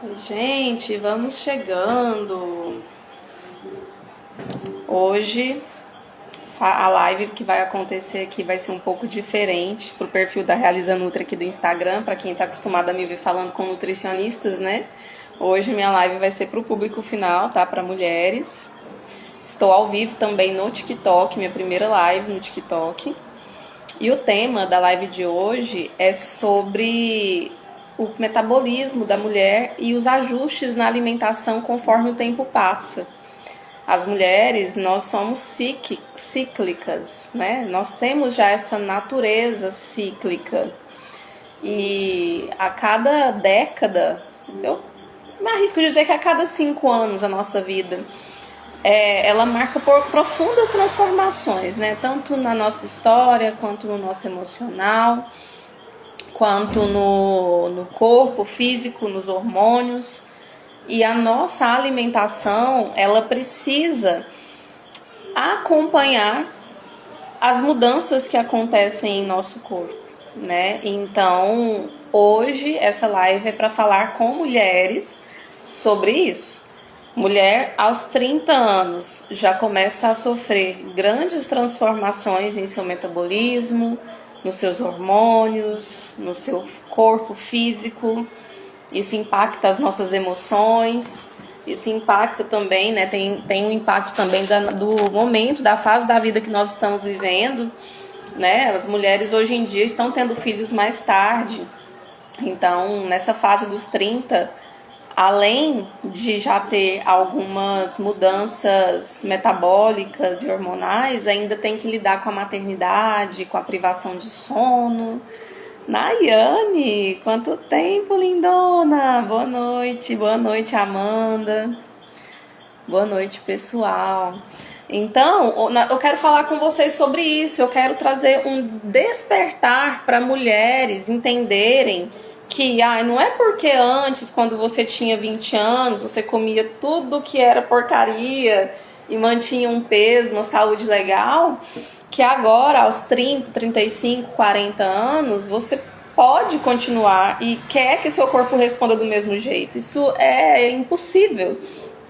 Oi, gente, vamos chegando. Hoje a live que vai acontecer aqui vai ser um pouco diferente pro perfil da Realiza Nutri aqui do Instagram, para quem tá acostumado a me ver falando com nutricionistas, né? Hoje minha live vai ser pro público final, tá? Para mulheres. Estou ao vivo também no TikTok, minha primeira live no TikTok. E o tema da live de hoje é sobre o metabolismo da mulher e os ajustes na alimentação conforme o tempo passa. As mulheres, nós somos cíclicas, né? Nós temos já essa natureza cíclica. E a cada década, eu me arrisco a dizer que a cada 5 anos a nossa vida, ela marca por profundas transformações, né? Tanto na nossa história, quanto no nosso emocional, quanto no corpo físico, nos hormônios. E a nossa alimentação, ela precisa acompanhar as mudanças que acontecem em nosso corpo, né? Então, hoje essa live é para falar com mulheres sobre isso. Mulher aos 30 anos já começa a sofrer grandes transformações em seu metabolismo, nos seus hormônios, no seu corpo físico. Isso impacta as nossas emoções, isso impacta também, né? Tem um impacto também do momento, da fase da vida que nós estamos vivendo, né? As mulheres hoje em dia estão tendo filhos mais tarde. Então, nessa fase dos 30, além de já ter algumas mudanças metabólicas e hormonais, ainda tem que lidar com a maternidade, com a privação de sono. Nayane, quanto tempo, lindona! Boa noite, Amanda. Boa noite, pessoal. Então, eu quero falar com vocês sobre isso. Eu quero trazer um despertar para mulheres entenderem que não é porque antes, quando você tinha 20 anos, você comia tudo que era porcaria e mantinha um peso, uma saúde legal, que agora, aos 30, 35, 40 anos, você pode continuar e quer que o seu corpo responda do mesmo jeito. Isso é impossível,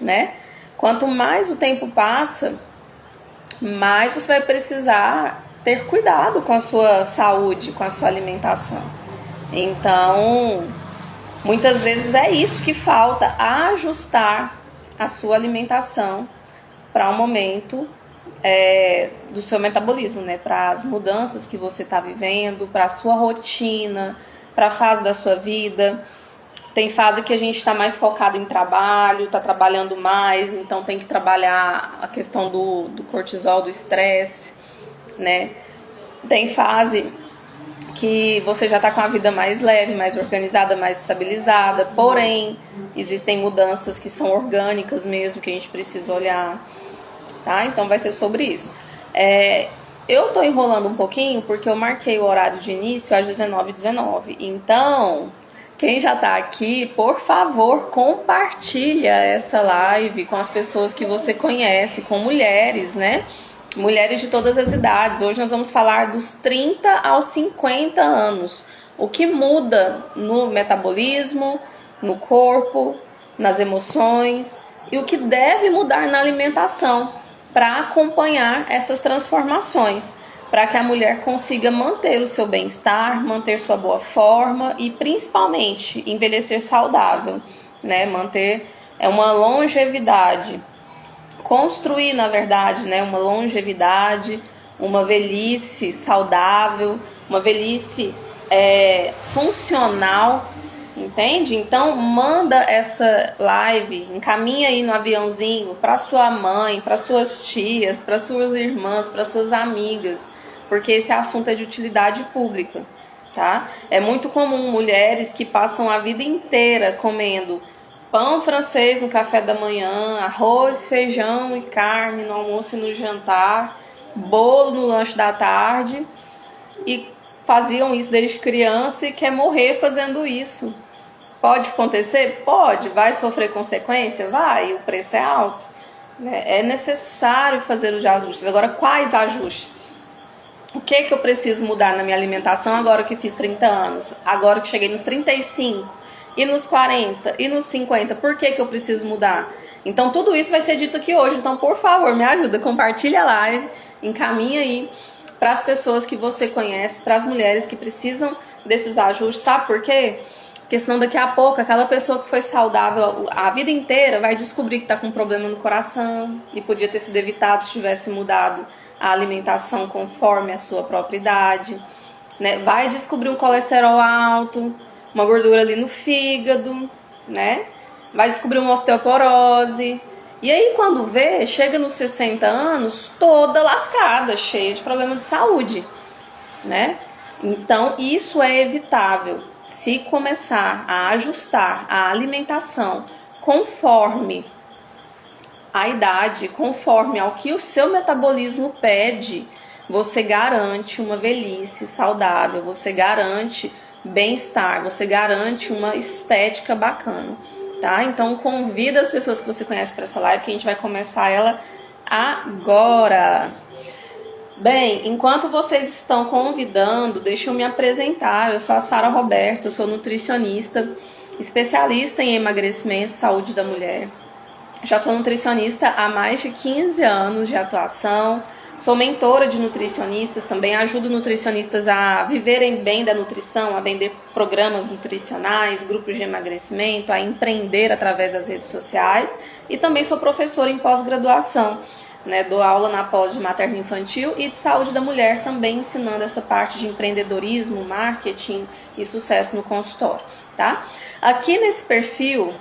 né? Quanto mais o tempo passa, mais você vai precisar ter cuidado com a sua saúde, com a sua alimentação. Então, muitas vezes é isso que falta, ajustar a sua alimentação para um momento do seu metabolismo, né? Para as mudanças que você está vivendo, para a sua rotina, para a fase da sua vida. Tem fase que a gente está mais focado em trabalho, está trabalhando mais, então tem que trabalhar a questão do cortisol, do estresse, né? Tem fase que você já está com a vida mais leve, mais organizada, mais estabilizada, porém existem mudanças que são orgânicas mesmo, que a gente precisa olhar, tá? Então vai ser sobre isso. Eu tô enrolando um pouquinho porque eu marquei o horário de início às 19h19. Então, quem já tá aqui, por favor, compartilha essa live com as pessoas que você conhece, com mulheres, né? Mulheres de todas as idades. Hoje nós vamos falar dos 30 aos 50 anos. O que muda no metabolismo, no corpo, nas emoções e o que deve mudar na alimentação para acompanhar essas transformações, para que a mulher consiga manter o seu bem-estar, manter sua boa forma e principalmente envelhecer saudável, né? Manter uma longevidade, construir, na verdade, né, uma longevidade, uma velhice saudável, uma velhice funcional, entende? Então manda essa live, encaminha aí no aviãozinho para sua mãe, para suas tias, para suas irmãs, para suas amigas, porque esse assunto é de utilidade pública, tá? É muito comum mulheres que passam a vida inteira comendo pão francês no café da manhã, arroz, feijão e carne no almoço e no jantar, bolo no lanche da tarde, e faziam isso desde criança e quer morrer fazendo isso. Pode acontecer? Pode. Vai sofrer consequência? Vai. O preço é alto, né? É necessário fazer os ajustes. Agora, quais ajustes? O que eu preciso mudar na minha alimentação agora que fiz 30 anos? Agora que cheguei nos 35? E nos 40? E nos 50? Por que eu preciso mudar? Então tudo isso vai ser dito aqui hoje. Então, por favor, me ajuda, compartilha a live, encaminha aí para as pessoas que você conhece, para as mulheres que precisam desses ajustes. Sabe por quê? Porque senão daqui a pouco aquela pessoa que foi saudável a vida inteira vai descobrir que está com um problema no coração e podia ter sido evitado se tivesse mudado a alimentação conforme a sua própria idade, né? Vai descobrir um colesterol alto, uma gordura ali no fígado, né? Vai descobrir uma osteoporose. E aí quando vê, chega nos 60 anos toda lascada, cheia de problema de saúde, né? Então isso é evitável se começar a ajustar a alimentação conforme a idade, conforme ao que o seu metabolismo pede. Você garante uma velhice saudável, você garante bem-estar, você garante uma estética bacana, tá? Então convida as pessoas que você conhece para essa live, que a gente vai começar ela agora. Bem, enquanto vocês estão convidando, deixa eu me apresentar. Eu sou a Sara Roberto, eu sou nutricionista, especialista em emagrecimento e saúde da mulher. Já sou nutricionista há mais de 15 anos de atuação. Sou mentora de nutricionistas, também ajudo nutricionistas a viverem bem da nutrição, a vender programas nutricionais, grupos de emagrecimento, a empreender através das redes sociais. E também sou professora em pós-graduação, né? Dou aula na pós de materno-infantil e de saúde da mulher, também ensinando essa parte de empreendedorismo, marketing e sucesso no consultório, tá? Aqui nesse perfil,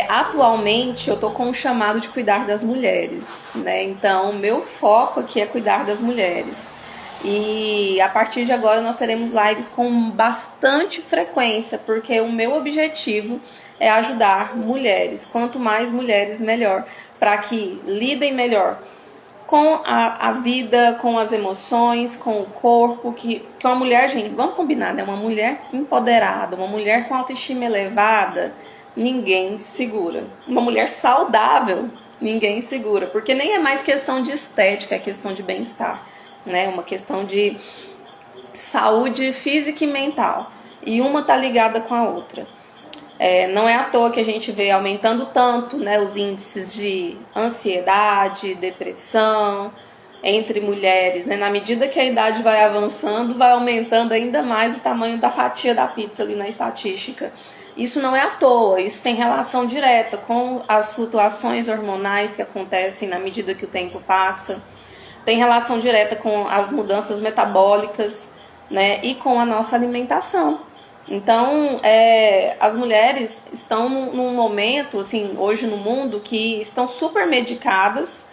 atualmente eu tô com um chamado de cuidar das mulheres, né? Então, meu foco aqui é cuidar das mulheres. E a partir de agora nós teremos lives com bastante frequência, porque o meu objetivo é ajudar mulheres. Quanto mais mulheres, melhor, para que lidem melhor com a vida, com as emoções, com o corpo, que uma mulher, gente, vamos combinar, né? Uma mulher empoderada, uma mulher com autoestima elevada, ninguém segura. Uma mulher saudável, ninguém segura, porque nem é mais questão de estética, é questão de bem-estar, né? Uma questão de saúde física e mental. E uma tá ligada com a outra. Não é à toa que a gente vê aumentando tanto, né, os índices de ansiedade, depressão entre mulheres, né? Na medida que a idade vai avançando, vai aumentando ainda mais o tamanho da fatia da pizza ali na estatística. Isso não é à toa, isso tem relação direta com as flutuações hormonais que acontecem na medida que o tempo passa, tem relação direta com as mudanças metabólicas, né, e com a nossa alimentação. Então, as mulheres estão num momento, assim, hoje no mundo, que estão super medicadas.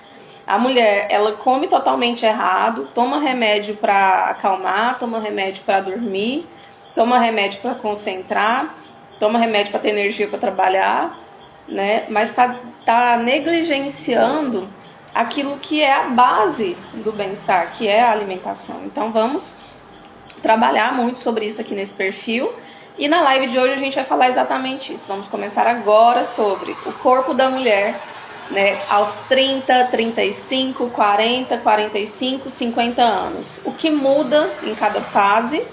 A mulher, ela come totalmente errado, toma remédio para acalmar, toma remédio para dormir, toma remédio para concentrar, toma remédio para ter energia para trabalhar, né? Mas tá negligenciando aquilo que é a base do bem-estar, que é a alimentação. Então vamos trabalhar muito sobre isso aqui nesse perfil. E na live de hoje a gente vai falar exatamente isso. Vamos começar agora sobre o corpo da mulher, né, aos 30, 35, 40, 45, 50 anos. O que muda em cada fase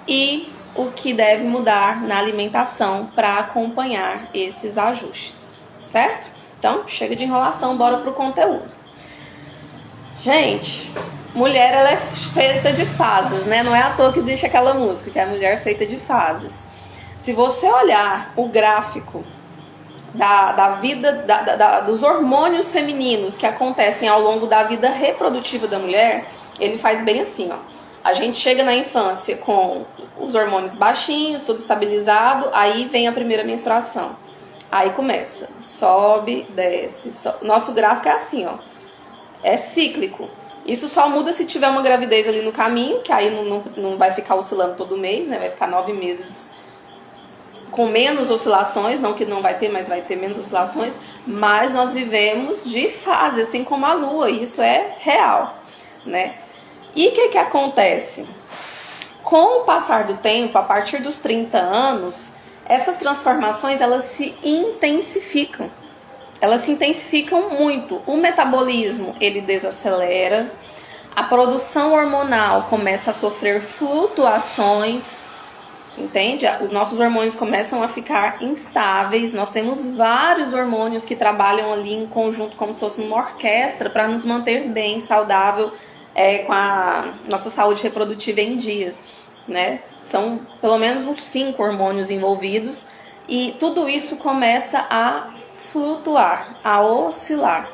e o que deve mudar na alimentação para acompanhar esses ajustes, certo? Então, chega de enrolação, bora pro conteúdo. Gente, mulher, ela é feita de fases, né? Não é à toa que existe aquela música, que é a mulher feita de fases. Se você olhar o gráfico da vida, dos hormônios femininos que acontecem ao longo da vida reprodutiva da mulher, ele faz bem assim, ó. A gente chega na infância com os hormônios baixinhos, tudo estabilizado, aí vem a primeira menstruação. Aí começa, sobe, desce, sobe. Nosso gráfico é assim, ó. É cíclico. Isso só muda se tiver uma gravidez ali no caminho, que aí não vai ficar oscilando todo mês, né? Vai ficar 9 meses com menos oscilações, não que não vai ter, mas vai ter menos oscilações. Mas nós vivemos de fase, assim como a Lua, e isso é real, né? E o que acontece? Com o passar do tempo, a partir dos 30 anos, essas transformações, elas se intensificam. Elas se intensificam muito. O metabolismo, ele desacelera. A produção hormonal começa a sofrer flutuações. entende? Os nossos hormônios começam a ficar instáveis. Nós temos vários hormônios que trabalham ali em conjunto como se fosse uma orquestra para nos manter bem, saudável, com a nossa saúde reprodutiva em dias, né? São pelo menos uns 5 hormônios envolvidos e tudo isso começa a flutuar, a oscilar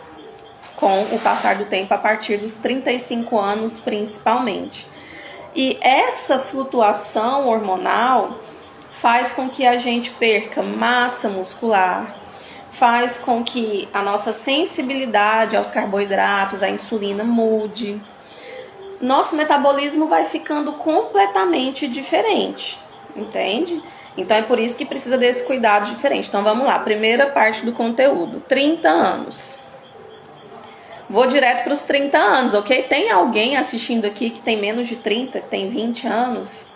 com o passar do tempo a partir dos 35 anos principalmente. E essa flutuação hormonal faz com que a gente perca massa muscular, faz com que a nossa sensibilidade aos carboidratos, à insulina mude. Nosso metabolismo vai ficando completamente diferente, entende? Então é por isso que precisa desse cuidado diferente. Então vamos lá, primeira parte do conteúdo, 30 anos. Vou direto para os 30 anos, ok? Tem alguém assistindo aqui que tem menos de 30, que tem 20 anos?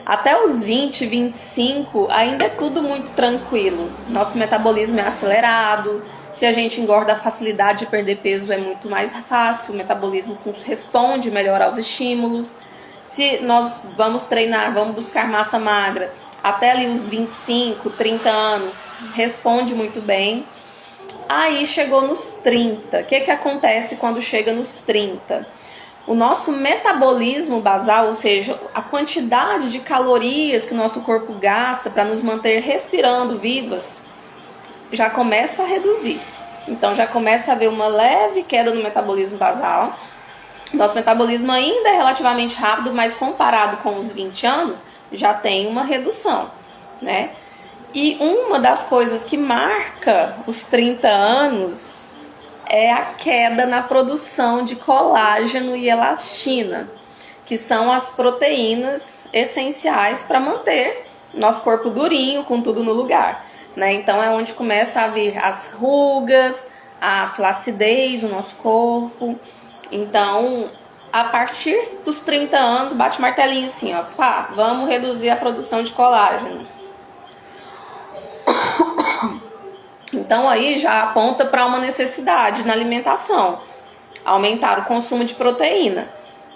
Até os 20, 25, ainda é tudo muito tranquilo. Nosso metabolismo é acelerado. Se a gente engorda, a facilidade de perder peso é muito mais fácil. O metabolismo responde melhor aos estímulos. Se nós vamos treinar, vamos buscar massa magra, até ali os 25, 30 anos, responde muito bem. Aí chegou nos 30. O que acontece quando chega nos 30? O nosso metabolismo basal, ou seja, a quantidade de calorias que o nosso corpo gasta para nos manter respirando vivas, já começa a reduzir. Então já começa a haver uma leve queda no metabolismo basal. Nosso metabolismo ainda é relativamente rápido, mas comparado com os 20 anos, já tem uma redução, né? E uma das coisas que marca os 30 anos é a queda na produção de colágeno e elastina, que são as proteínas essenciais para manter nosso corpo durinho, com tudo no lugar, né? Então é onde começa a vir as rugas, a flacidez do nosso corpo. Então, a partir dos 30 anos, bate martelinho assim, ó, pá, vamos reduzir a produção de colágeno. Então aí já aponta para uma necessidade na alimentação, aumentar o consumo de proteína.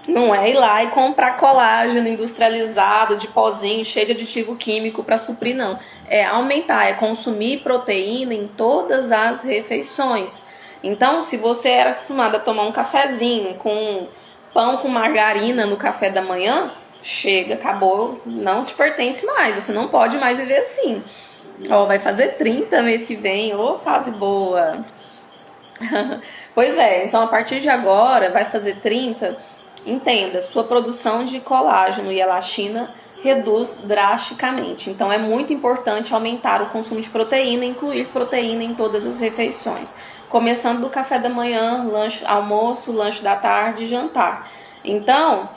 Não é ir lá e comprar colágeno industrializado, de pozinho, cheio de aditivo químico para suprir, não. É aumentar, é consumir proteína em todas as refeições. Então, se você era acostumado a tomar um cafezinho com pão com margarina no café da manhã, chega, acabou, não te pertence mais, você não pode mais viver assim. Ó, vai fazer 30 mês que vem, ô fase boa. Pois é, então a partir de agora, vai fazer 30, entenda, sua produção de colágeno e elastina reduz drasticamente. Então é muito importante aumentar o consumo de proteína, incluir proteína em todas as refeições. Começando do café da manhã, lanche, almoço, lanche da tarde e jantar. Então,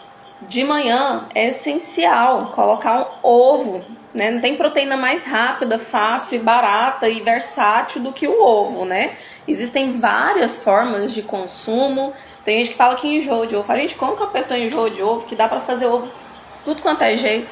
de manhã é essencial colocar um ovo, né? Não tem proteína mais rápida, fácil e barata e versátil do que o ovo, né? Existem várias formas de consumo. Tem gente que fala que enjoa de ovo. Fala, gente, como que a pessoa enjoa de ovo? Que dá pra fazer ovo tudo quanto é jeito,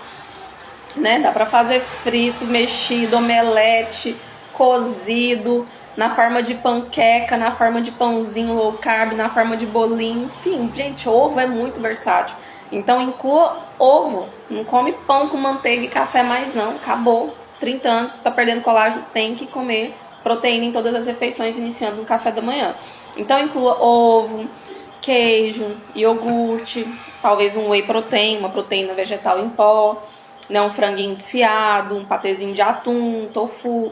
né? Dá pra fazer frito, mexido, omelete, cozido, na forma de panqueca, na forma de pãozinho low carb, na forma de bolinho. Enfim, gente, ovo é muito versátil. Então inclua ovo, não come pão com manteiga e café mais não, acabou. 30 anos, tá perdendo colágeno, tem que comer proteína em todas as refeições, iniciando no café da manhã. Então inclua ovo, queijo, iogurte, talvez um whey protein, uma proteína vegetal em pó, né, um franguinho desfiado, um patezinho de atum, tofu.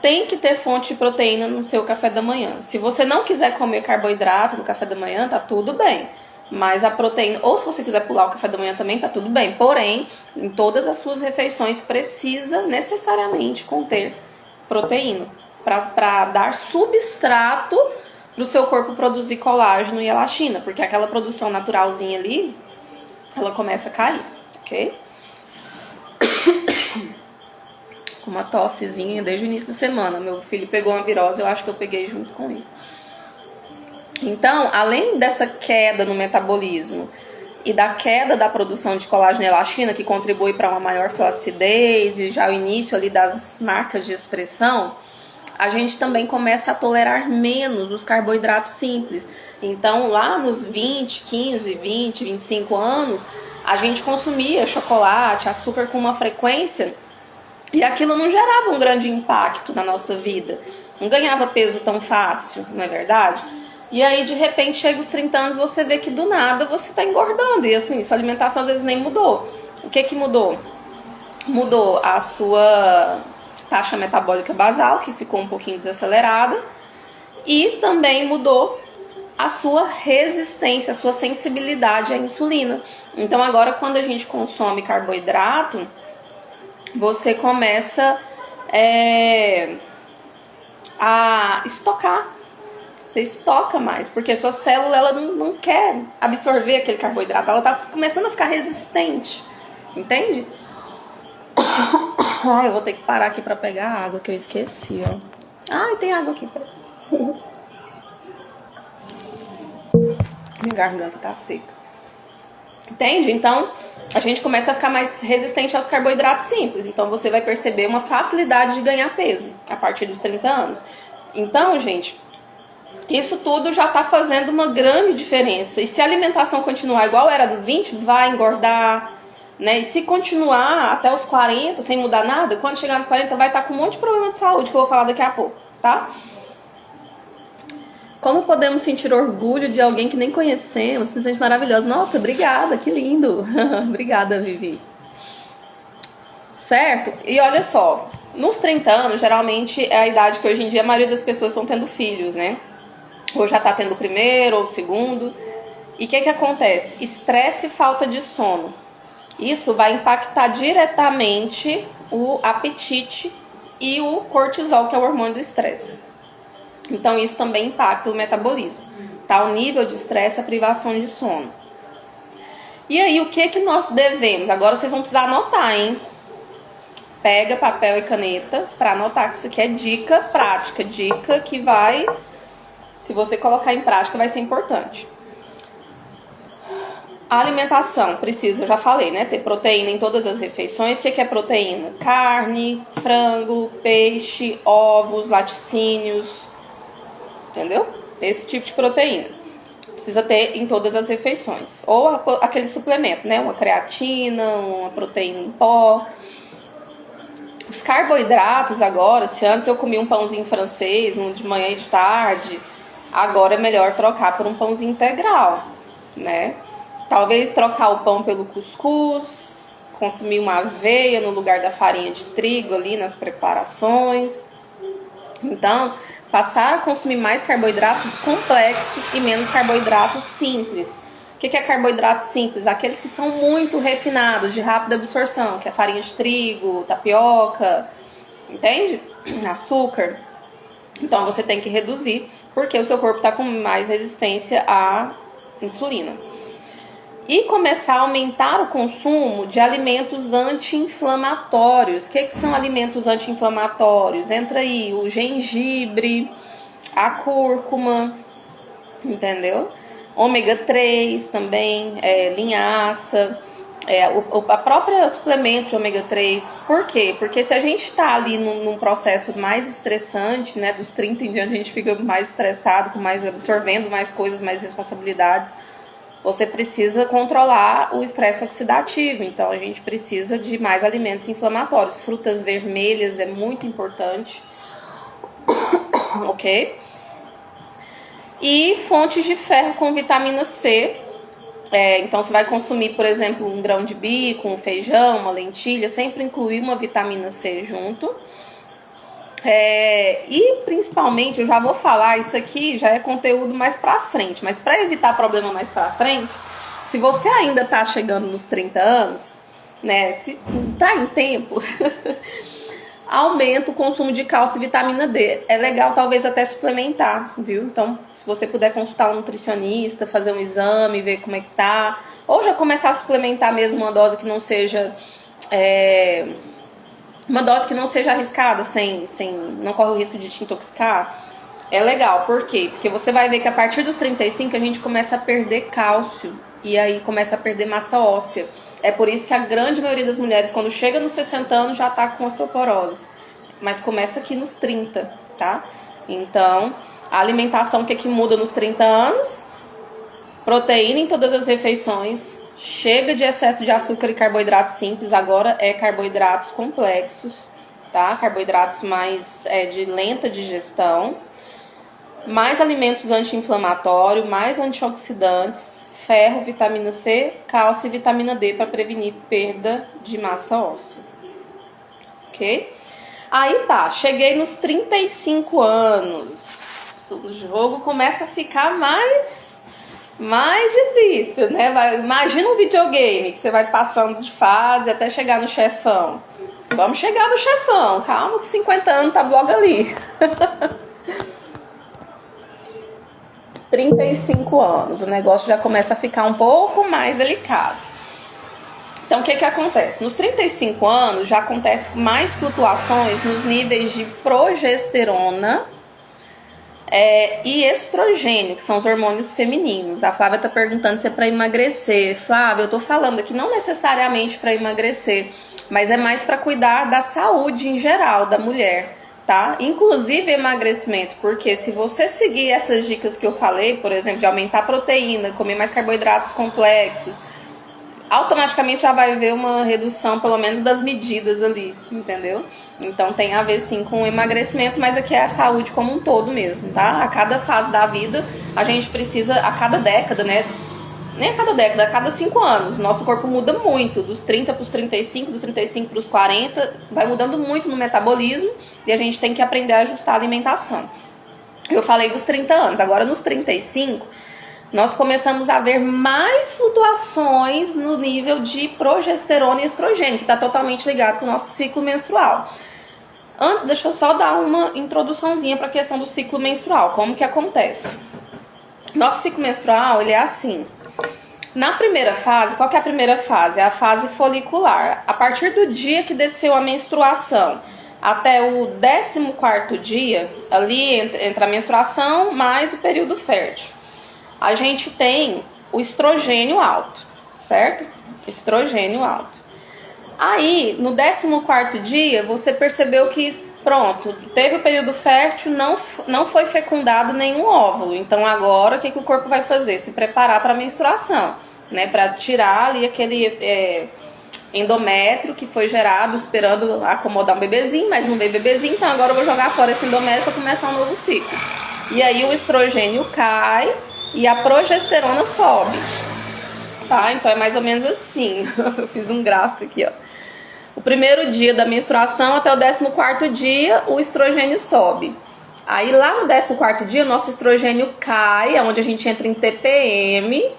Tem que ter fonte de proteína no seu café da manhã. Se você não quiser comer carboidrato no café da manhã, tá tudo bem. Mas a proteína, ou se você quiser pular o café da manhã também, tá tudo bem. Porém, em todas as suas refeições precisa necessariamente conter proteína para dar substrato para o seu corpo produzir colágeno e elastina, porque aquela produção naturalzinha ali, ela começa a cair, ok? Com uma tossezinha desde o início da semana. Meu filho pegou uma virose, eu acho que eu peguei junto com ele. Então, além dessa queda no metabolismo e da queda da produção de colágeno e elastina, que contribui para uma maior flacidez e já o início ali das marcas de expressão, a gente também começa a tolerar menos os carboidratos simples. Então, lá nos 20, 15, 20, 25 anos, a gente consumia chocolate, açúcar com uma frequência e aquilo não gerava um grande impacto na nossa vida. Não ganhava peso tão fácil, não é verdade? E aí, de repente, chega os 30 anos, você vê que do nada você está engordando. E assim, sua alimentação às vezes nem mudou. O que mudou? Mudou a sua taxa metabólica basal, que ficou um pouquinho desacelerada. E também mudou a sua resistência, a sua sensibilidade à insulina. Então agora, quando a gente consome carboidrato, você começa a estocar. Você estoca mais, porque a sua célula ela não quer absorver aquele carboidrato, ela tá começando a ficar resistente, entende? Eu vou ter que parar aqui pra pegar a água que eu esqueci, ó. Tem água aqui. Minha garganta tá seca. Entende? Então, a gente começa a ficar mais resistente aos carboidratos simples. Então, você vai perceber uma facilidade de ganhar peso a partir dos 30 anos. Então, gente, isso tudo já tá fazendo uma grande diferença. E se a alimentação continuar igual era dos 20, vai engordar, né? E se continuar até os 40, sem mudar nada, quando chegar nos 40 vai estar com um monte de problema de saúde, que eu vou falar daqui a pouco, tá? Como podemos sentir orgulho de alguém que nem conhecemos? Se sente maravilhosa. Nossa, obrigada, que lindo. Obrigada, Vivi. Certo? E olha só, nos 30 anos, geralmente é a idade que hoje em dia a maioria das pessoas estão tendo filhos, né? Ou já tá tendo o primeiro ou o segundo. E o que acontece? Estresse e falta de sono. Isso vai impactar diretamente o apetite e o cortisol, que é o hormônio do estresse. Então isso também impacta o metabolismo, tá? O nível de estresse, a privação de sono. E aí, o que nós devemos? Agora vocês vão precisar anotar, hein? Pega papel e caneta para anotar, que isso aqui é dica prática. Dica que vai, se você colocar em prática, vai ser importante. A alimentação precisa, eu já falei, né? Ter proteína em todas as refeições. O que é proteína? Carne, frango, peixe, ovos, laticínios, entendeu? Esse tipo de proteína precisa ter em todas as refeições. Ou aquele suplemento, né? Uma creatina, uma proteína em pó. Os carboidratos agora, se antes eu comia um pãozinho francês, um de manhã e de tarde, agora é melhor trocar por um pãozinho integral, né? Talvez trocar o pão pelo cuscuz, consumir uma aveia no lugar da farinha de trigo ali nas preparações. Então, passar a consumir mais carboidratos complexos e menos carboidratos simples. O que é carboidrato simples? Aqueles que são muito refinados, de rápida absorção, que é farinha de trigo, tapioca, entende? Açúcar. Então, você tem que reduzir, porque o seu corpo está com mais resistência à insulina. E começar a aumentar o consumo de alimentos anti-inflamatórios. O que são alimentos anti-inflamatórios? Entra aí o gengibre, a cúrcuma, entendeu? Ômega 3 também, linhaça, a própria suplemento de ômega 3. Por quê? Porque se a gente está ali num processo mais estressante, né, dos 30 em diante a gente fica mais estressado, absorvendo mais coisas, mais responsabilidades. Você precisa controlar o estresse oxidativo, então a gente precisa de mais alimentos inflamatórios. Frutas vermelhas é muito importante, ok? E fontes de ferro com vitamina C. Então você vai consumir, por exemplo, um grão de bico, um feijão, uma lentilha, sempre incluir uma vitamina C junto. E principalmente, eu já vou falar, isso aqui já é conteúdo mais pra frente, mas para evitar problema mais pra frente, se você ainda tá chegando nos 30 anos, né, se tá em tempo, aumenta o consumo de cálcio e vitamina D. É legal talvez até suplementar, viu? Então, se você puder consultar um nutricionista, fazer um exame, ver como é que tá, ou já começar a suplementar mesmo uma dose que não seja... uma dose que não seja arriscada, não corre o risco de te intoxicar, é legal. Por quê? Porque você vai ver que a partir dos 35 a gente começa a perder cálcio e aí começa a perder massa óssea. É por isso que a grande maioria das mulheres, quando chega nos 60 anos, já tá com osteoporose. Mas começa aqui nos 30, tá? Então, a alimentação, o que muda nos 30 anos? Proteína em todas as refeições, Chega de excesso de açúcar e carboidratos simples, agora é carboidratos complexos, tá? Carboidratos mais de lenta digestão, mais alimentos anti-inflamatórios, mais antioxidantes, ferro, vitamina C, cálcio e vitamina D para prevenir perda de massa óssea. Ok? Aí tá, cheguei nos 35 anos. O jogo começa a ficar mais difícil, né? Imagina um videogame que você vai passando de fase até chegar no chefão. Vamos chegar no chefão, calma que 50 anos tá logo ali. 35 anos, o negócio já começa a ficar um pouco mais delicado. Então, o que acontece? Nos 35 anos, já acontece mais flutuações nos níveis de progesterona e estrogênio, que são os hormônios femininos. A Flávia tá perguntando se é para emagrecer. Flávia, eu tô falando aqui não necessariamente para emagrecer, mas é mais para cuidar da saúde em geral da mulher, tá? Inclusive emagrecimento, porque se você seguir essas dicas que eu falei, por exemplo, de aumentar a proteína, comer mais carboidratos complexos, automaticamente já vai ver uma redução, pelo menos das medidas ali, entendeu? Então tem a ver sim com o emagrecimento, mas aqui é a saúde como um todo mesmo, tá? A cada fase da vida, a gente precisa, a cada década, né? Nem a cada década, a cada 5 anos. Nosso corpo muda muito, dos 30 para os 35, dos 35 para os 40, vai mudando muito no metabolismo e a gente tem que aprender a ajustar a alimentação. Eu falei dos 30 anos, agora nos 35, nós começamos a ver mais flutuações no nível de progesterona e estrogênio, que está totalmente ligado com o nosso ciclo menstrual. Antes, deixa eu só dar uma introduçãozinha para a questão do ciclo menstrual, como que acontece. Nosso ciclo menstrual, ele é assim. Na primeira fase, qual que é a primeira fase? É a fase folicular. A partir do dia que desceu a menstruação até o 14º dia, ali entre a menstruação mais o período fértil, a gente tem o estrogênio alto, certo? Estrogênio alto. Aí, no 14º dia, você percebeu que, pronto, teve o período fértil, não foi fecundado nenhum óvulo. Então, agora, o que o corpo vai fazer? Se preparar para a menstruação, né? Para tirar ali aquele endométrio que foi gerado esperando acomodar um bebezinho, mas não veio bebezinho, então agora eu vou jogar fora esse endométrio para começar um novo ciclo. E aí, o estrogênio cai e a progesterona sobe, tá? Então é mais ou menos assim. Eu fiz um gráfico aqui, ó. O primeiro dia da menstruação até o 14º dia, o estrogênio sobe. Aí lá no 14º dia, nosso estrogênio cai, é onde a gente entra em TPM,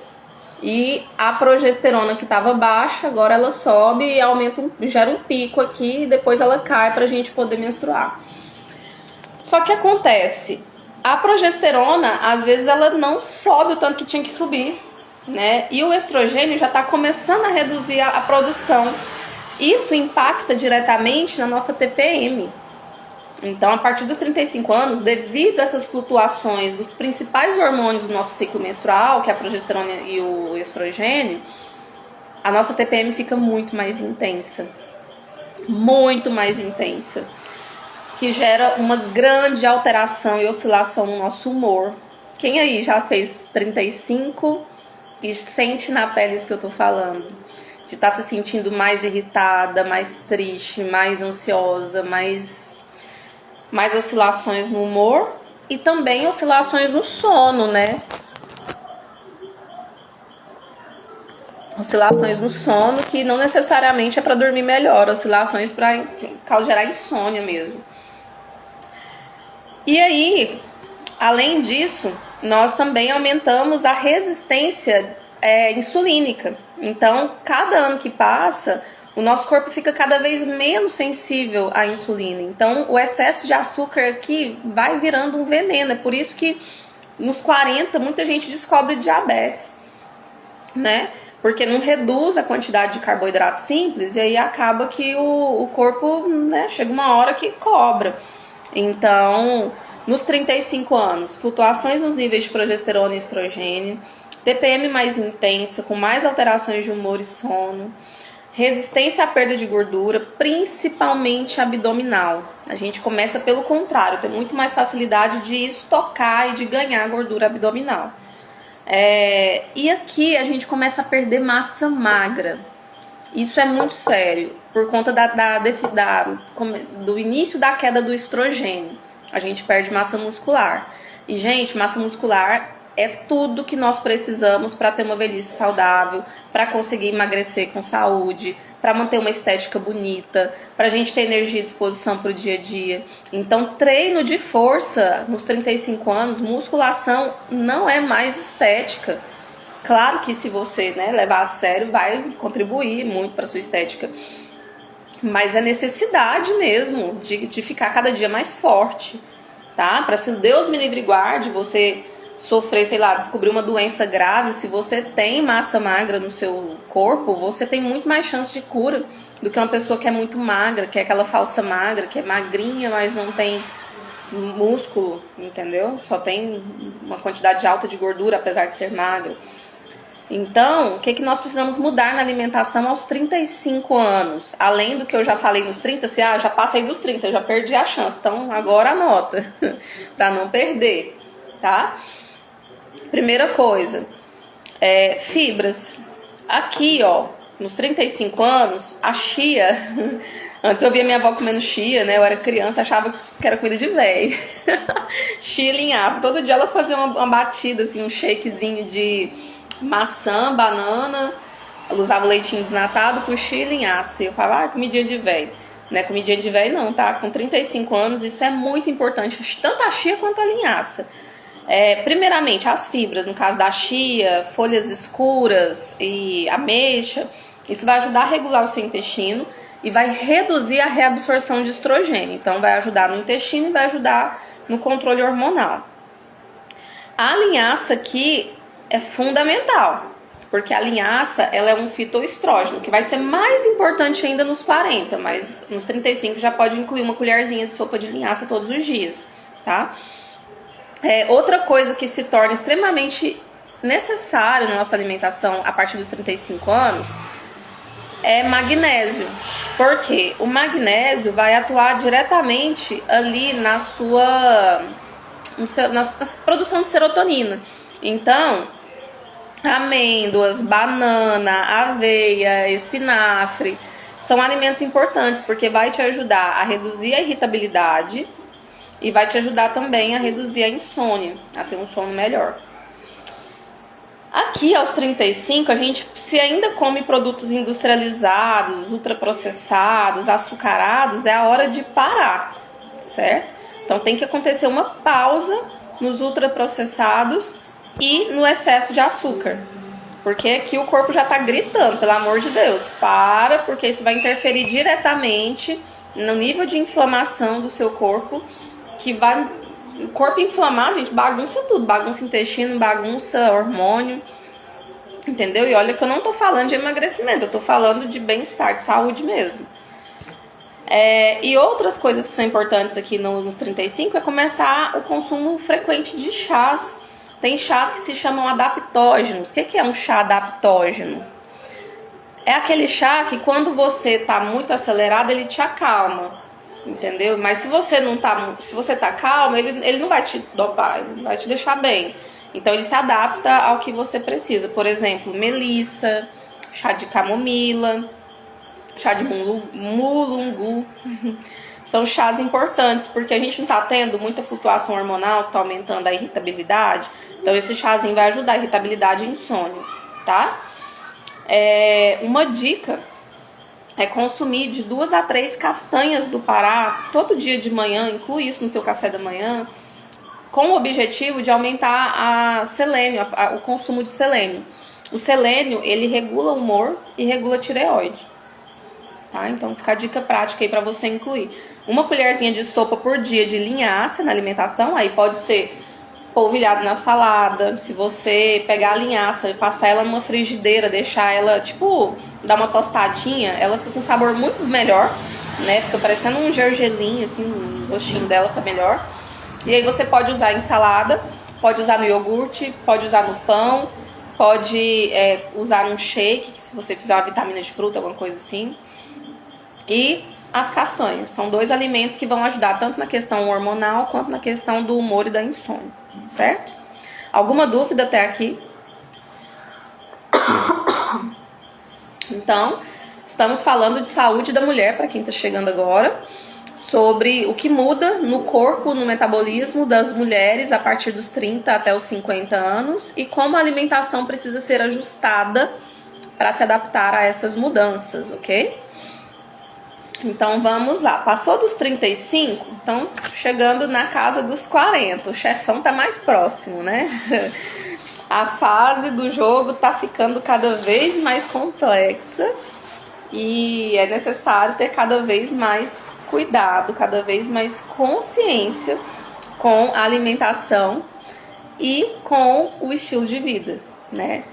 e a progesterona que estava baixa, agora ela sobe e aumenta, gera um pico aqui, e depois ela cai pra gente poder menstruar. Só que acontece, a progesterona, às vezes, ela não sobe o tanto que tinha que subir, né? E o estrogênio já está começando a reduzir a produção. Isso impacta diretamente na nossa TPM. Então, a partir dos 35 anos, devido a essas flutuações dos principais hormônios do nosso ciclo menstrual, que é a progesterona e o estrogênio, a nossa TPM fica muito mais intensa. Muito mais intensa. Que gera uma grande alteração e oscilação no nosso humor. Quem aí já fez 35 e sente na pele isso que eu tô falando? De estar se sentindo mais irritada, mais triste, mais ansiosa, mais oscilações no humor e também oscilações no sono, né? Oscilações no sono que não necessariamente é para dormir melhor, oscilações para gerar insônia mesmo. E aí, além disso, nós também aumentamos a resistência insulínica. Então, cada ano que passa, o nosso corpo fica cada vez menos sensível à insulina. Então, o excesso de açúcar aqui vai virando um veneno. É por isso que nos 40 muita gente descobre diabetes, né? Porque não reduz a quantidade de carboidrato simples e aí acaba que o corpo, né, chega uma hora que cobra. Então, nos 35 anos, flutuações nos níveis de progesterona e estrogênio, TPM mais intensa, com mais alterações de humor e sono, resistência à perda de gordura, principalmente abdominal. A gente começa pelo contrário, tem muito mais facilidade de estocar e de ganhar gordura abdominal. E aqui a gente começa a perder massa magra. Isso é muito sério, por conta do início da queda do estrogênio. A gente perde massa muscular. E, gente, massa muscular é tudo que nós precisamos para ter uma velhice saudável, para conseguir emagrecer com saúde, para manter uma estética bonita, para a gente ter energia e disposição para o dia a dia. Então, treino de força nos 35 anos, musculação não é mais estética. Claro que se você, né, levar a sério, vai contribuir muito para sua estética. Mas é necessidade mesmo de ficar cada dia mais forte, tá? Para, se Deus me livre e guarde, você sofrer, sei lá, descobrir uma doença grave, se você tem massa magra no seu corpo, você tem muito mais chance de cura do que uma pessoa que é muito magra, que é aquela falsa magra, que é magrinha, mas não tem músculo, entendeu? Só tem uma quantidade alta de gordura, apesar de ser magra. Então, o que nós precisamos mudar na alimentação aos 35 anos? Além do que eu já falei nos 30, já passei dos 30, já perdi a chance. Então, agora anota, para não perder, tá? Primeira coisa, fibras. Aqui, ó, nos 35 anos, a chia... Antes eu via minha avó comendo chia, né? Eu era criança, achava que era comida de velho. Chia e linhaça. Todo dia ela fazia uma batida, assim, um shakezinho de maçã, banana. Ela usava leitinho desnatado com chia e linhaça. E eu falava, comidinha de velho. Não é comidinha de velho não, tá? Com 35 anos, isso é muito importante. Tanto a chia quanto a linhaça. Primeiramente, as fibras, no caso da chia, folhas escuras e ameixa. Isso vai ajudar a regular o seu intestino e vai reduzir a reabsorção de estrogênio. Então, vai ajudar no intestino e vai ajudar no controle hormonal. A linhaça aqui é fundamental, porque a linhaça ela é um fitoestrógeno, que vai ser mais importante ainda nos 40, mas nos 35 já pode incluir uma colherzinha de sopa de linhaça todos os dias, tá? Outra coisa que se torna extremamente necessário na nossa alimentação a partir dos 35 anos é magnésio. Porque o magnésio vai atuar diretamente ali na produção de serotonina. Então, amêndoas, banana, aveia, espinafre são alimentos importantes porque vai te ajudar a reduzir a irritabilidade e vai te ajudar também a reduzir a insônia, a ter um sono melhor. Aqui aos 35, a gente, se ainda come produtos industrializados, ultraprocessados, açucarados, é a hora de parar, certo? Então tem que acontecer uma pausa nos ultraprocessados e no excesso de açúcar. Porque aqui o corpo já tá gritando, pelo amor de Deus, para, porque isso vai interferir diretamente no nível de inflamação do seu corpo, que vai... O corpo inflamado, gente, bagunça tudo. Bagunça intestino, bagunça hormônio. Entendeu? E olha que eu não tô falando de emagrecimento, eu tô falando de bem-estar, de saúde mesmo. E outras coisas que são importantes aqui nos 35 é começar o consumo frequente de chás. Tem chás que se chamam adaptógenos. O que é um chá adaptógeno? É aquele chá que quando você tá muito acelerado, ele te acalma. Entendeu? Mas se você não tá, se você tá calmo, ele não vai te dopar, ele vai te deixar bem. Então ele se adapta ao que você precisa. Por exemplo, melissa, chá de camomila, chá de mulungu. São chás importantes porque a gente não tá tendo muita flutuação hormonal que tá aumentando a irritabilidade. Então esse chazinho vai ajudar a irritabilidade e insônia, tá? Uma dica é consumir de 2 a 3 castanhas do Pará todo dia de manhã, inclui isso no seu café da manhã, com o objetivo de aumentar o consumo de selênio. O selênio, ele regula o humor e regula a tireoide. Tá? Então fica a dica prática aí para você incluir. Uma colherzinha de sopa por dia de linhaça na alimentação, aí pode ser polvilhado na salada. Se você pegar a linhaça e passar ela numa frigideira, deixar ela, dar uma tostadinha, ela fica com um sabor muito melhor, né? Fica parecendo um gergelim, assim, o gostinho dela fica melhor. E aí você pode usar em salada, pode usar no iogurte, pode usar no pão, pode usar num shake, que se você fizer uma vitamina de fruta, alguma coisa assim. E as castanhas, são 2 alimentos que vão ajudar tanto na questão hormonal quanto na questão do humor e da insônia, certo? Alguma dúvida até aqui? Então, estamos falando de saúde da mulher, para quem está chegando agora, sobre o que muda no corpo, no metabolismo das mulheres a partir dos 30 até os 50 anos e como a alimentação precisa ser ajustada para se adaptar a essas mudanças, ok? Então vamos lá, passou dos 35, então chegando na casa dos 40, o chefão tá mais próximo, né? A fase do jogo tá ficando cada vez mais complexa e é necessário ter cada vez mais cuidado, cada vez mais consciência com a alimentação e com o estilo de vida, né?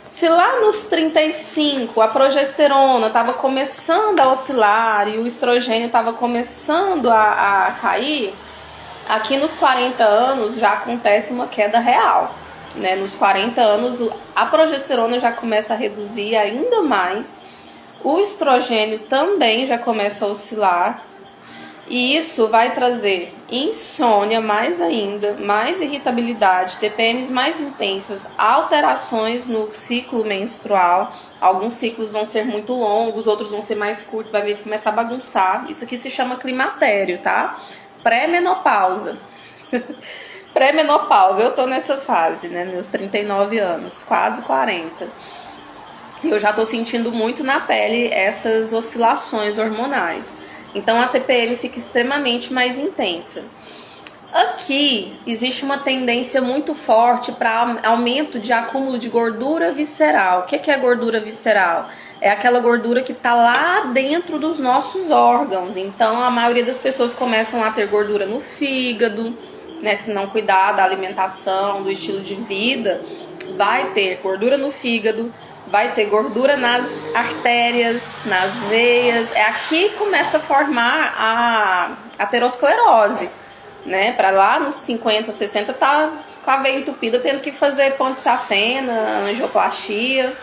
Se lá nos 35 a progesterona estava começando a oscilar e o estrogênio estava começando a cair, aqui nos 40 anos já acontece uma queda real, né? Nos 40 anos a progesterona já começa a reduzir ainda mais, o estrogênio também já começa a oscilar. E isso vai trazer insônia mais ainda, mais irritabilidade, TPMs mais intensas, alterações no ciclo menstrual. Alguns ciclos vão ser muito longos, outros vão ser mais curtos, vai começar a bagunçar. Isso aqui se chama climatério, tá? Pré-menopausa. Pré-menopausa, eu tô nessa fase, né? Meus 39 anos, quase 40. E eu já tô sentindo muito na pele essas oscilações hormonais. Então a TPM fica extremamente mais intensa. Aqui existe uma tendência muito forte para aumento de acúmulo de gordura visceral. O que é gordura visceral? É aquela gordura que está lá dentro dos nossos órgãos. Então a maioria das pessoas começam a ter gordura no fígado, né? Se não cuidar da alimentação, do estilo de vida, vai ter gordura no fígado, vai ter gordura nas artérias, nas veias. É aqui que começa a formar a aterosclerose, né? Para lá nos 50, 60 tá com a veia entupida, tendo que fazer ponte safena, angioplastia.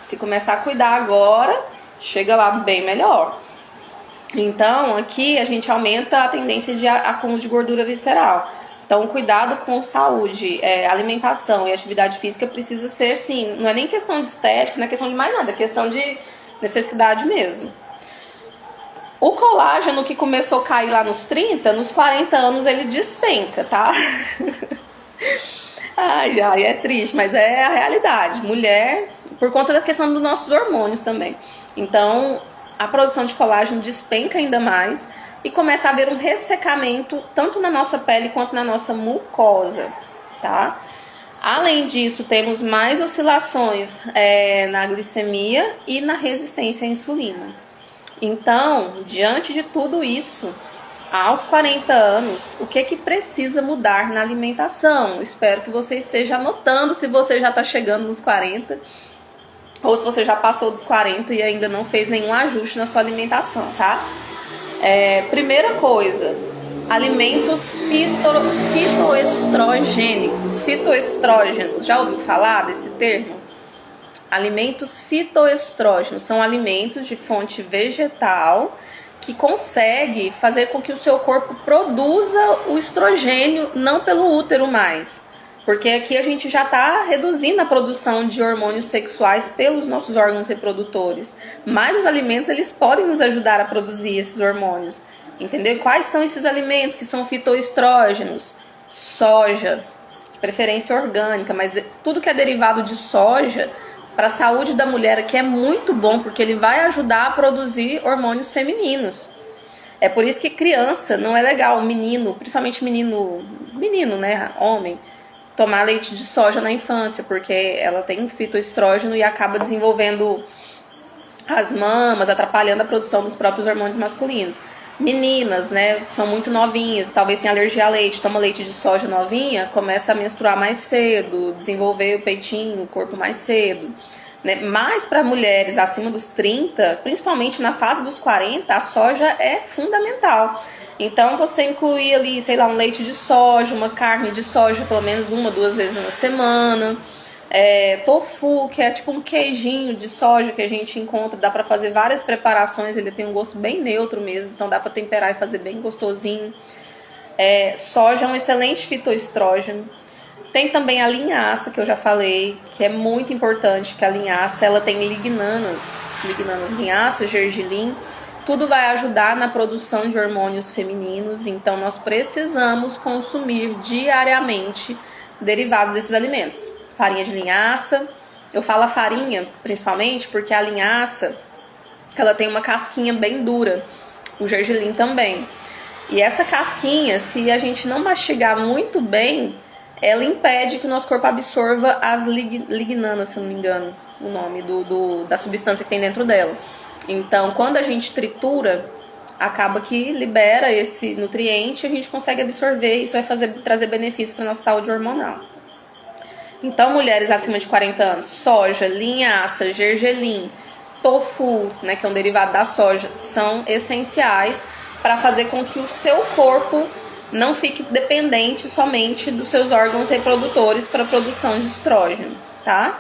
Se começar a cuidar agora, chega lá bem melhor. Então aqui a gente aumenta a tendência de acúmulo de gordura visceral. Então, cuidado com saúde, alimentação e atividade física precisa ser, sim, não é nem questão de estética, não é questão de mais nada, é questão de necessidade mesmo. O colágeno que começou a cair lá nos 30, nos 40 anos ele despenca, tá? Ai, é triste, mas é a realidade. Mulher, por conta da questão dos nossos hormônios também. Então, a produção de colágeno despenca ainda mais. E começa a haver um ressecamento tanto na nossa pele quanto na nossa mucosa, tá? Além disso, temos mais oscilações na glicemia e na resistência à insulina. Então, diante de tudo isso, aos 40 anos, o que precisa mudar na alimentação? Espero que você esteja anotando se você já está chegando nos 40 ou se você já passou dos 40 e ainda não fez nenhum ajuste na sua alimentação, tá? Primeira coisa, alimentos fitoestrogênicos. Fitoestrógenos, já ouviu falar desse termo? Alimentos fitoestrógenos são alimentos de fonte vegetal que consegue fazer com que o seu corpo produza o estrogênio, não pelo útero mais. Porque aqui a gente já está reduzindo a produção de hormônios sexuais pelos nossos órgãos reprodutores. Mas os alimentos, eles podem nos ajudar a produzir esses hormônios. Entendeu? Quais são esses alimentos que são fitoestrógenos? Soja, de preferência orgânica, mas tudo que é derivado de soja, para a saúde da mulher aqui é muito bom, porque ele vai ajudar a produzir hormônios femininos. É por isso que criança não é legal, menino, principalmente menino, né, homem, tomar leite de soja na infância, porque ela tem um fitoestrógeno e acaba desenvolvendo as mamas, atrapalhando a produção dos próprios hormônios masculinos. Meninas, né, são muito novinhas, talvez tenham alergia a leite, toma leite de soja novinha, começa a menstruar mais cedo, desenvolver o peitinho, o corpo mais cedo. Né? Mas para mulheres acima dos 30, principalmente na fase dos 40, a soja é fundamental. Então você incluir ali, sei lá, um leite de soja, uma carne de soja pelo menos 1, 2 vezes na semana. Tofu, que é tipo um queijinho de soja que a gente encontra, dá pra fazer várias preparações, ele tem um gosto bem neutro mesmo, então dá pra temperar e fazer bem gostosinho. Soja é um excelente fitoestrógeno. Tem também a linhaça, que eu já falei, que é muito importante, que a linhaça, ela tem lignanas, linhaça, gergelim, tudo vai ajudar na produção de hormônios femininos, então nós precisamos consumir diariamente derivados desses alimentos. Farinha de linhaça, eu falo a farinha principalmente porque a linhaça, ela tem uma casquinha bem dura, o gergelim também. E essa casquinha, se a gente não mastigar muito bem, ela impede que o nosso corpo absorva as lignanas, se eu não me engano, o nome da substância que tem dentro dela. Então, quando a gente tritura, acaba que libera esse nutriente e a gente consegue absorver. Isso vai trazer benefícios para a nossa saúde hormonal. Então, mulheres acima de 40 anos, soja, linhaça, gergelim, tofu, né, que é um derivado da soja, são essenciais para fazer com que o seu corpo não fique dependente somente dos seus órgãos reprodutores para a produção de estrógeno, tá?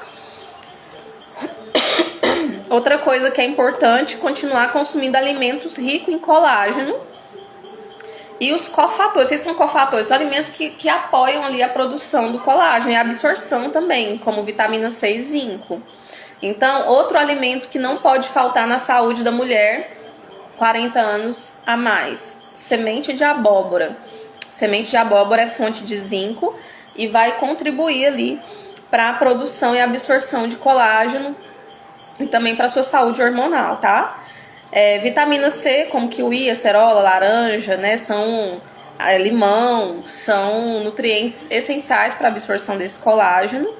Outra coisa que é importante, continuar consumindo alimentos ricos em colágeno e os cofatores. Esses são cofatores, alimentos que apoiam ali a produção do colágeno e a absorção também, como vitamina C e zinco. Então, outro alimento que não pode faltar na saúde da mulher, 40 anos a mais, semente de abóbora. Semente de abóbora é fonte de zinco e vai contribuir ali para a produção e absorção de colágeno e também para a sua saúde hormonal, tá? Vitamina C, como kiwi, acerola, laranja, né, limão, são nutrientes essenciais para a absorção desse colágeno.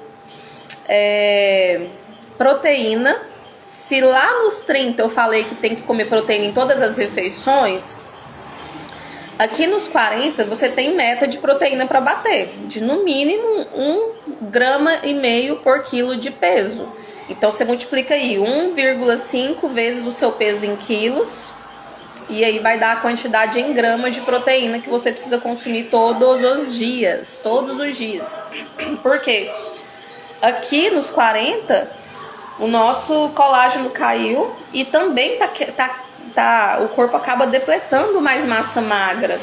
Proteína, se lá nos 30 eu falei que tem que comer proteína em todas as refeições, aqui nos 40 você tem meta de proteína para bater, de no mínimo 1,5 grama por quilo de peso. Então você multiplica aí 1,5 vezes o seu peso em quilos, e aí vai dar a quantidade em gramas de proteína que você precisa consumir todos os dias. Por quê? Aqui nos 40, o nosso colágeno caiu e também o corpo acaba depletando mais massa magra.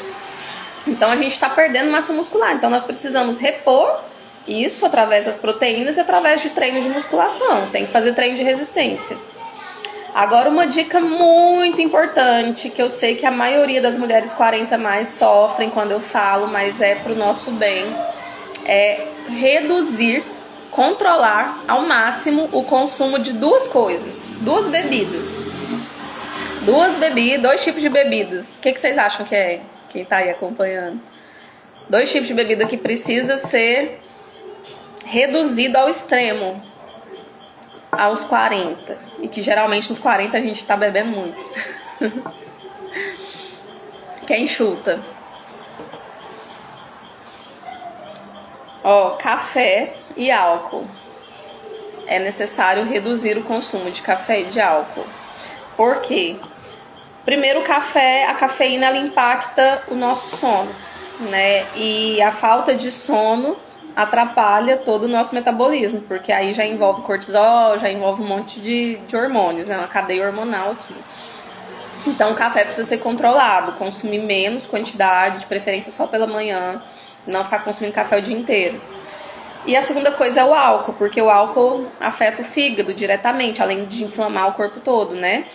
Então a gente está perdendo massa muscular. Então nós precisamos repor isso através das proteínas e através de treino de musculação. Tem que fazer treino de resistência. Agora, uma dica muito importante, que eu sei que a maioria das mulheres 40 mais sofrem quando eu falo, mas é pro nosso bem, é reduzir, controlar ao máximo o consumo de duas coisas, duas bebidas, dois tipos de bebidas. O que vocês acham que é? Quem tá aí acompanhando? Dois tipos de bebida que precisa ser reduzido ao extremo aos 40, e que geralmente nos 40 a gente tá bebendo muito. Quem chuta? Café e álcool. É necessário reduzir o consumo de café e de álcool. Por quê? Primeiro, a cafeína ela impacta o nosso sono, né? E a falta de sono atrapalha todo o nosso metabolismo, porque aí já envolve cortisol, já envolve um monte de hormônios, né? Uma cadeia hormonal aqui. Então o café precisa ser controlado, consumir menos quantidade, de preferência só pela manhã, não ficar consumindo café o dia inteiro. E a segunda coisa é o álcool, porque o álcool afeta o fígado diretamente, além de inflamar o corpo todo, né?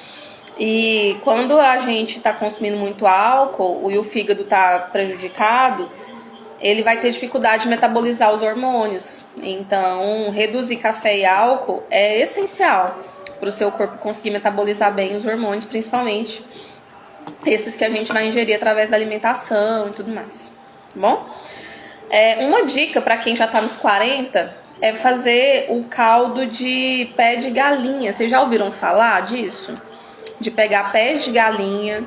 E quando a gente está consumindo muito álcool e o fígado está prejudicado, ele vai ter dificuldade de metabolizar os hormônios. Então, reduzir café e álcool é essencial para o seu corpo conseguir metabolizar bem os hormônios, principalmente esses que a gente vai ingerir através da alimentação e tudo mais, tá bom? Uma dica para quem já está nos 40 é fazer o caldo de pé de galinha. Vocês já ouviram falar disso? De pegar pés de galinha,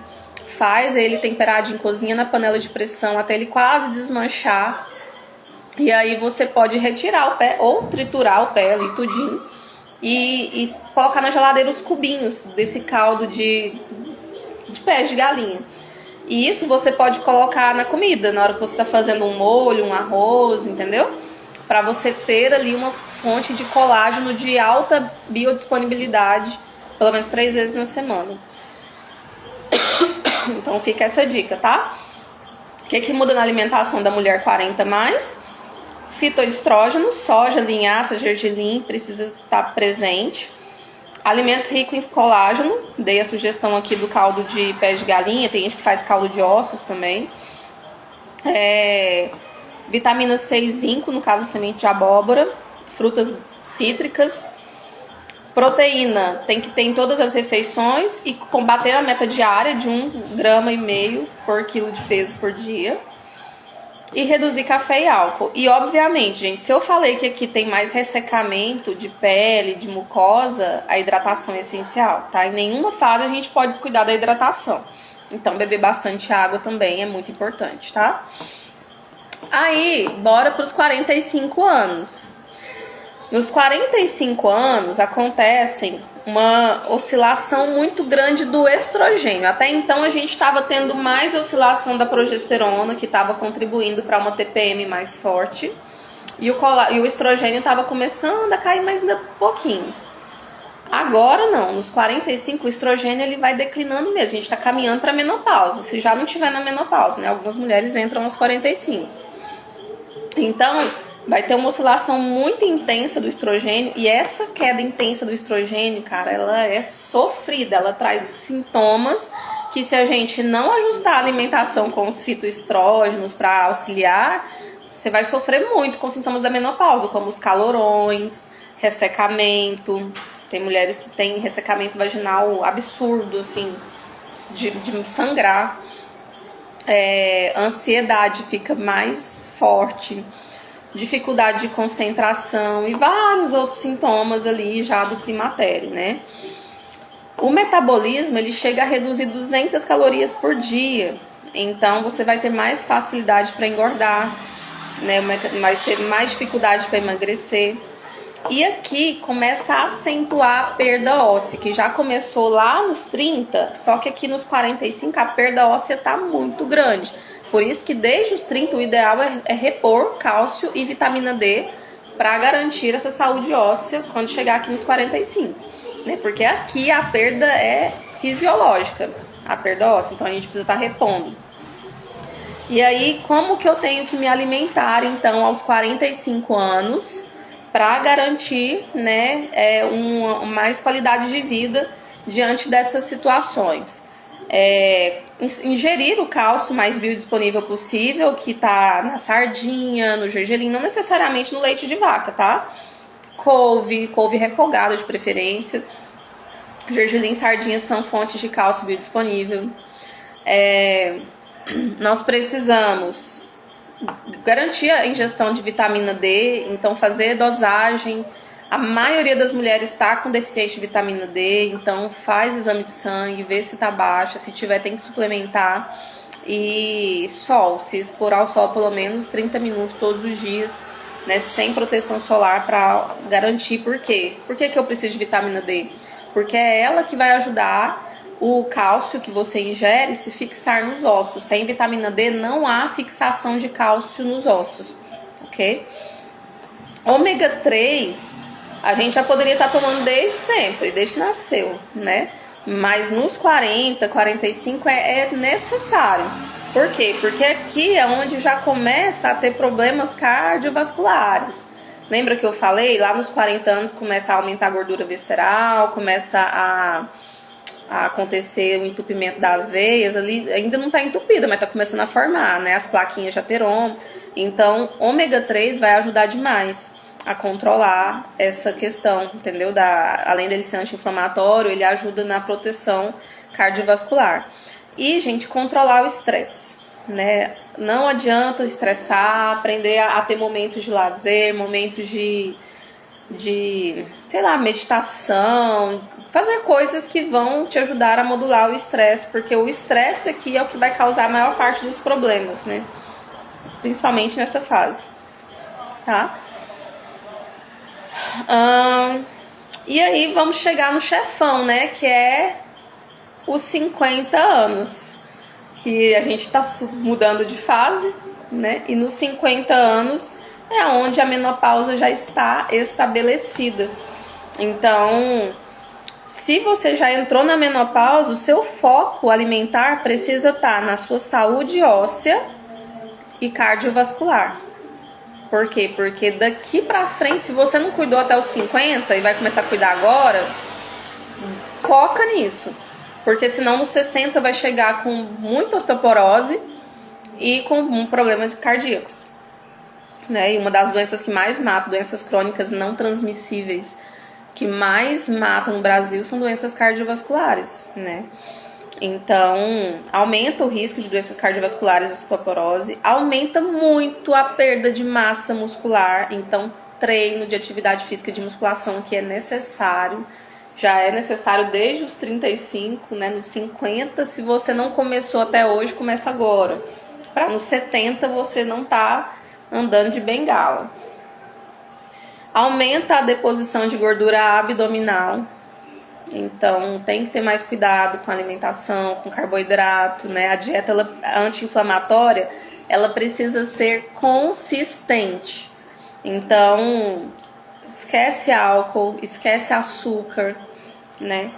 faz ele temperadinho, cozinha na panela de pressão até ele quase desmanchar. E aí você pode retirar o pé ou triturar o pé ali tudinho e colocar na geladeira os cubinhos desse caldo de pés de galinha. E isso você pode colocar na comida, na hora que você está fazendo um molho, um arroz, entendeu? Para você ter ali uma fonte de colágeno de alta biodisponibilidade, pelo menos 3 vezes na semana. Então fica essa dica, tá? O que muda na alimentação da mulher 40 mais? Fitoestrógenos, soja, linhaça, gergelim, precisa estar presente. Alimentos ricos em colágeno, dei a sugestão aqui do caldo de pé de galinha, tem gente que faz caldo de ossos também. Vitamina C e zinco, no caso a semente de abóbora, frutas cítricas. Proteína tem que ter em todas as refeições e combater a meta diária de 1,5 gramas por quilo de peso por dia. E reduzir café e álcool. E obviamente, gente, se eu falei que aqui tem mais ressecamento de pele, de mucosa, a hidratação é essencial, tá? Em nenhuma fase a gente pode descuidar da hidratação. Então, beber bastante água também é muito importante, tá? Aí, bora para os 45 anos. Nos 45 anos acontecem uma oscilação muito grande do estrogênio. Até então a gente estava tendo mais oscilação da progesterona, que estava contribuindo para uma TPM mais forte. E o estrogênio estava começando a cair mais ainda pouquinho. Agora não, nos 45 o estrogênio ele vai declinando mesmo. A gente está caminhando para a menopausa, se já não estiver na menopausa, né? Algumas mulheres entram aos 45. Então, vai ter uma oscilação muito intensa do estrogênio. E essa queda intensa do estrogênio, cara, ela é sofrida. Ela traz sintomas que, se a gente não ajustar a alimentação com os fitoestrógenos para auxiliar, você vai sofrer muito com sintomas da menopausa, como os calorões, ressecamento. Tem mulheres que têm ressecamento vaginal absurdo, assim, de sangrar. Ansiedade fica mais forte, dificuldade de concentração e vários outros sintomas ali já do climatério, né? O metabolismo, ele chega a reduzir 200 calorias por dia, então você vai ter mais facilidade para engordar, né? Vai ter mais dificuldade para emagrecer. E aqui começa a acentuar a perda óssea, que já começou lá nos 30, só que aqui nos 45 a perda óssea está muito grande. Por isso que desde os 30 o ideal é repor cálcio e vitamina D para garantir essa saúde óssea quando chegar aqui nos 45, né? Porque aqui a perda é fisiológica, a perda óssea, então a gente precisa estar repondo. E aí, como que eu tenho que me alimentar então aos 45 anos para garantir, né, uma mais qualidade de vida diante dessas situações? Ingerir o cálcio mais biodisponível possível, que tá na sardinha, no gergelim, não necessariamente no leite de vaca, tá? Couve refogada de preferência. Gergelim, sardinha são fontes de cálcio biodisponível. Nós precisamos garantir a ingestão de vitamina D, então fazer dosagem. A maioria das mulheres está com deficiência de vitamina D, então faz exame de sangue, vê se está baixa, se tiver tem que suplementar. E se expor ao sol pelo menos 30 minutos todos os dias, né, sem proteção solar, para garantir. Por quê? Por que eu preciso de vitamina D? Porque é ela que vai ajudar o cálcio que você ingere se fixar nos ossos. Sem vitamina D não há fixação de cálcio nos ossos, ok? Ômega 3 a gente já poderia estar tomando desde sempre, desde que nasceu, né? Mas nos 40, 45 é necessário. Por quê? Porque aqui é onde já começa a ter problemas cardiovasculares. Lembra que eu falei? Lá nos 40 anos começa a aumentar a gordura visceral, começa a acontecer o entupimento das veias. Ali ainda não está entupida, mas está começando a formar, né, as plaquinhas de ateroma. Então, ômega 3 vai ajudar demais a controlar essa questão, entendeu? Além dele ser anti-inflamatório, ele ajuda na proteção cardiovascular. E, gente, controlar o estresse, né? Não adianta estressar, aprender a ter momentos de lazer, momentos de sei lá, meditação, fazer coisas que vão te ajudar a modular o estresse, porque o estresse aqui é o que vai causar a maior parte dos problemas, né? Principalmente nessa fase, tá? E aí vamos chegar no chefão, né? Que é os 50 anos, que a gente tá mudando de fase, né? E nos 50 anos é onde a menopausa já está estabelecida. Então, se você já entrou na menopausa, o seu foco alimentar precisa estar na sua saúde óssea e cardiovascular. Por quê? Porque daqui pra frente, se você não cuidou até os 50 e vai começar a cuidar agora, foca nisso. Porque senão nos 60 vai chegar com muita osteoporose e com um problema de cardíacos. Né? E uma das doenças que mais matam, doenças crônicas não transmissíveis, que mais matam no Brasil são doenças cardiovasculares, né? Então, aumenta o risco de doenças cardiovasculares, osteoporose, aumenta muito a perda de massa muscular. Então, treino de atividade física de musculação que é necessário, já é necessário desde os 35, né? Nos 50, se você não começou até hoje, começa agora. Para nos 70 você não tá andando de bengala. Aumenta a deposição de gordura abdominal. Então, tem que ter mais cuidado com a alimentação, com carboidrato, né? A dieta anti-inflamatória, ela precisa ser consistente. Então, esquece álcool, esquece açúcar, né?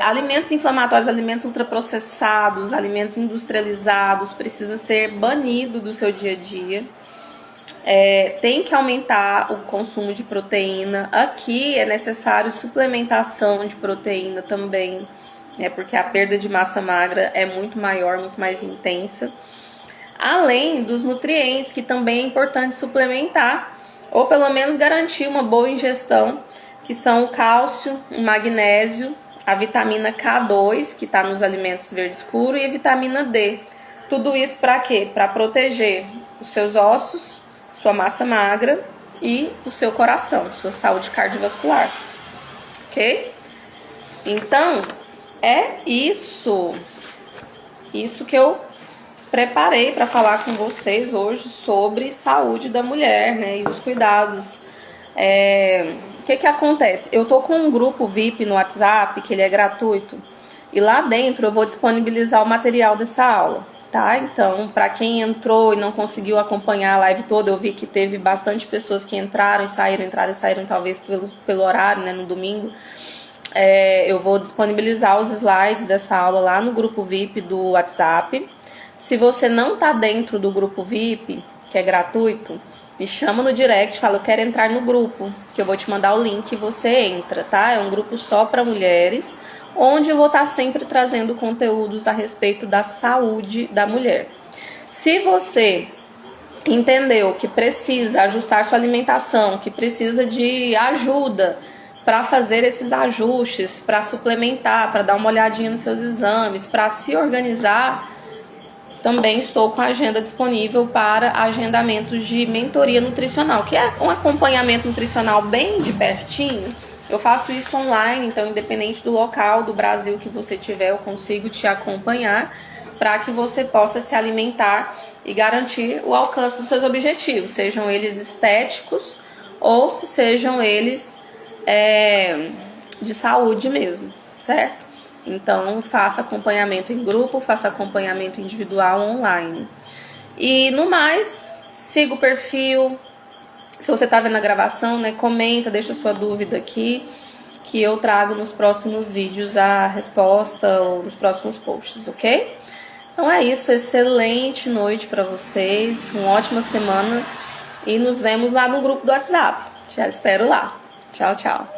Alimentos inflamatórios, alimentos ultraprocessados, alimentos industrializados, precisa ser banido do seu dia a dia. Tem que aumentar o consumo de proteína. Aqui é necessário suplementação de proteína também, né, porque a perda de massa magra é muito maior, muito mais intensa. Além dos nutrientes, que também é importante suplementar, ou pelo menos garantir uma boa ingestão, que são o cálcio, o magnésio, a vitamina K2, que está nos alimentos verde escuro, e a vitamina D. Tudo isso para quê? Para proteger os seus ossos, sua massa magra e o seu coração, sua saúde cardiovascular, ok? Então, é isso que eu preparei para falar com vocês hoje sobre saúde da mulher, né, e os cuidados. O que acontece? Eu tô com um grupo VIP no WhatsApp, que ele é gratuito, e lá dentro eu vou disponibilizar o material dessa aula. Tá? Então, para quem entrou e não conseguiu acompanhar a live toda, eu vi que teve bastante pessoas que entraram e saíram talvez pelo horário, né, no domingo. Eu vou disponibilizar os slides dessa aula lá no grupo VIP do WhatsApp. Se você não está dentro do grupo VIP, que é gratuito, me chama no direct, fala, eu quero entrar no grupo, que eu vou te mandar o link e você entra, tá? É um grupo só para mulheres, onde eu vou estar sempre trazendo conteúdos a respeito da saúde da mulher. Se você entendeu que precisa ajustar sua alimentação, que precisa de ajuda para fazer esses ajustes, para suplementar, para dar uma olhadinha nos seus exames, para se organizar, também estou com a agenda disponível para agendamentos de mentoria nutricional, que é um acompanhamento nutricional bem de pertinho. Eu faço isso online, então independente do local do Brasil que você tiver, eu consigo te acompanhar para que você possa se alimentar e garantir o alcance dos seus objetivos, sejam eles estéticos ou se sejam eles de saúde mesmo, certo? Então faça acompanhamento em grupo, faça acompanhamento individual online. E no mais, siga o perfil. Se você está vendo a gravação, né, comenta, deixa sua dúvida aqui, que eu trago nos próximos vídeos a resposta ou nos próximos posts, ok? Então é isso, excelente noite para vocês, uma ótima semana e nos vemos lá no grupo do WhatsApp. Já espero lá. Tchau, tchau.